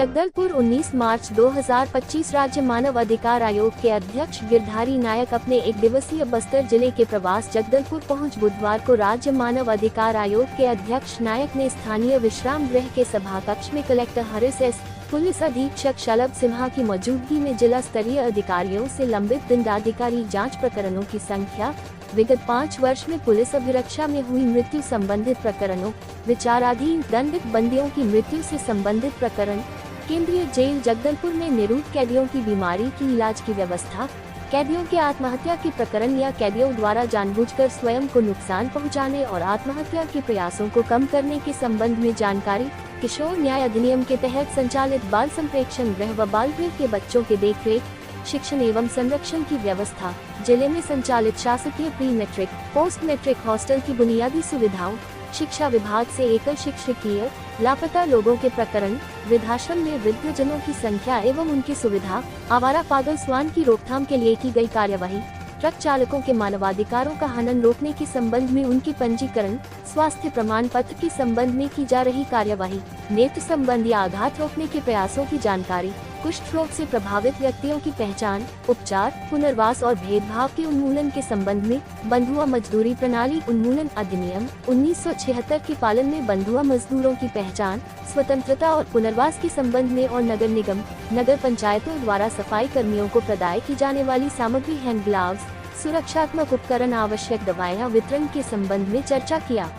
जगदलपुर 19 मार्च 2025 राज्य मानव अधिकार आयोग के अध्यक्ष गिरधारी नायक अपने एक दिवसीय बस्तर जिले के प्रवास जगदलपुर पहुंच। बुधवार को राज्य मानव अधिकार आयोग के अध्यक्ष नायक ने स्थानीय विश्राम गृह के सभा कक्ष में कलेक्टर हरीश एस, पुलिस अधीक्षक शलभ सिन्हा की मौजूदगी में जिला स्तरीय अधिकारियों से लंबित दंडाधिकारी जांच प्रकरणों की संख्या, विगत 5 वर्ष में पुलिस अभिरक्षा में हुई मृत्यु संबंधित प्रकरणों, विचाराधीन दंडित बंदियों की मृत्यु से संबंधित प्रकरण, केंद्रीय जेल जगदलपुर में निरुद्ध कैदियों की बीमारी की इलाज की व्यवस्था, कैदियों के आत्महत्या के प्रकरण या कैदियों द्वारा जानबूझकर स्वयं को नुकसान पहुंचाने और आत्महत्या के प्रयासों को कम करने के संबंध में जानकारी, किशोर न्याय अधिनियम के तहत संचालित बाल संप्रेक्षण गृह व बाल गृह के बच्चों के देखरेख, शिक्षण एवं संरक्षण की व्यवस्था, जिले में संचालित शासकीय pre matric, post matric hostel की बुनियादी सुविधाओं, शिक्षा विभाग से एकल शिक्षकीय, लापता लोगों के प्रकरण, वृद्धाश्रम में वृद्धजनों की संख्या एवं उनकी सुविधा, आवारा पागल स्वान की रोकथाम के लिए की गई कार्यवाही, ट्रक चालकों के मानवाधिकारों का हनन रोकने के संबंध में उनकी पंजीकरण, स्वास्थ्य प्रमाण पत्र के संबंध में की जा रही कार्यवाही, नेत्र संबंधी आघात रोकने के प्रयासों की जानकारी, कुष्ठ रोग से प्रभावित व्यक्तियों की पहचान, उपचार, पुनर्वास और भेदभाव के उन्मूलन के संबंध में बंधुआ मजदूरी प्रणाली उन्मूलन अधिनियम 1976 के पालन में बंधुआ मजदूरों की पहचान, स्वतंत्रता और पुनर्वास के संबंध में और नगर निगम, नगर पंचायतों द्वारा सफाई कर्मियों को प्रदाय की जाने वाली सामग्री, हैंड ग्लव्स, सुरक्षात्मक उपकरण, आवश्यक दवाएं वितरण के संबंध में चर्चा किया।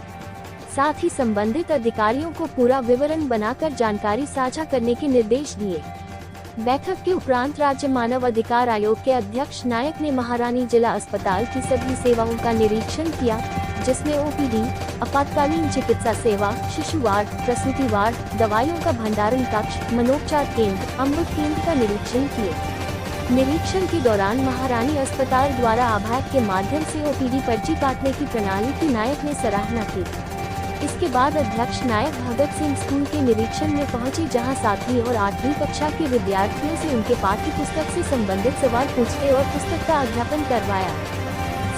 साथ ही संबंधित अधिकारियों को पूरा विवरण बनाकर जानकारी साझा करने के निर्देश दिए। बैठक के उपरांत राज्य मानव अधिकार आयोग के अध्यक्ष नायक ने महारानी जिला अस्पताल की सभी सेवाओं का निरीक्षण किया, जिसमें ओपीडी, आपातकालीन चिकित्सा सेवा, शिशु वार्ड, प्रसूति वार्ड, दवाइयों का भंडारण कक्ष, मनोपचार केंद्र, अमृत केंद्र का निरीक्षण किए। निरीक्षण के दौरान महारानी अस्पताल द्वारा आभार के माध्यम से ओपीडी पर्ची काटने की प्रणाली की नायक ने सराहना की। इसके बाद अध्यक्ष नायक भगत सिंह स्कूल के निरीक्षण में पहुंचे, जहां 7वीं और 8वीं कक्षा के विद्यार्थियों से उनके पाठ्य पुस्तक से संबंधित सवाल पूछे और पुस्तक का अध्यापन करवाया।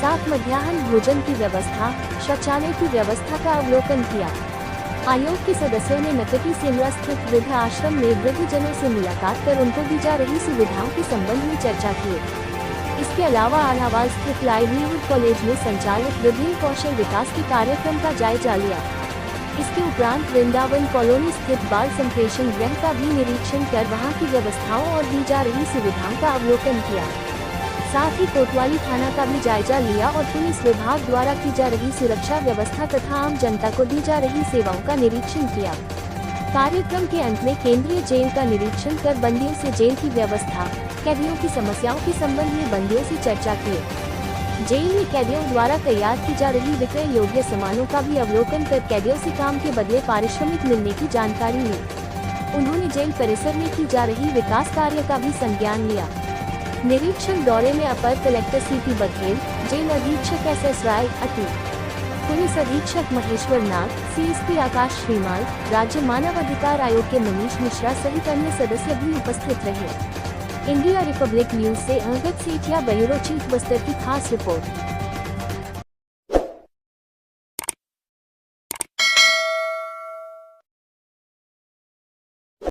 साथ मध्याह्न भोजन की व्यवस्था, शौचालय की व्यवस्था का अवलोकन किया। आयोग के सदस्यों ने नकटी सेमरा स्थित वृद्ध आश्रम में वृद्धजनों से मुलाकात कर उनको दी जा रही सुविधाओं के संबंध में चर्चा की। इसके अलावा आलावाल स्थित लाइवलीहुड कॉलेज में संचालित विभिन्न कौशल विकास के कार्यक्रम का जायजा लिया। इसके उपरांत वृंदावन कॉलोनी स्थित बाल संप्रेक्षण गृह का भी निरीक्षण कर वहां की व्यवस्थाओं और दी जा रही सुविधाओं का अवलोकन किया। साथ ही कोतवाली थाना का भी जायजा लिया और पुलिस विभाग द्वारा की जा रही सुरक्षा व्यवस्था तथा आम जनता को दी जा रही सेवाओं का निरीक्षण किया। कार्यक्रम के अंत में केंद्रीय जेल का निरीक्षण कर बंदियों से जेल की व्यवस्था, कैदियों की समस्याओं के संबंध में बंदियों से चर्चा की। जेल में कैदियों द्वारा तैयार की जा रही विक्रय योग्य सामानों का भी अवलोकन कर कैदियों से काम के बदले पारिश्रमिक मिलने की जानकारी ली। उन्होंने जेल परिसर में की जा रही विकास कार्य का भी संज्ञान लिया। निरीक्षण दौरे में अपर कलेक्टर सीपी बघेल, जेल अधीक्षक एस राय, पुलिस अधीक्षक महेश्वर नाग, सीएसपी आकाश श्रीमाल, राज्य मानव अधिकार आयोग के मनीष मिश्रा सहित अन्य सदस्य भी उपस्थित रहे। इंडिया रिपब्लिक न्यूज से अंगद सेठिया, ब्यूरो चीफ बस्तर की खास रिपोर्ट।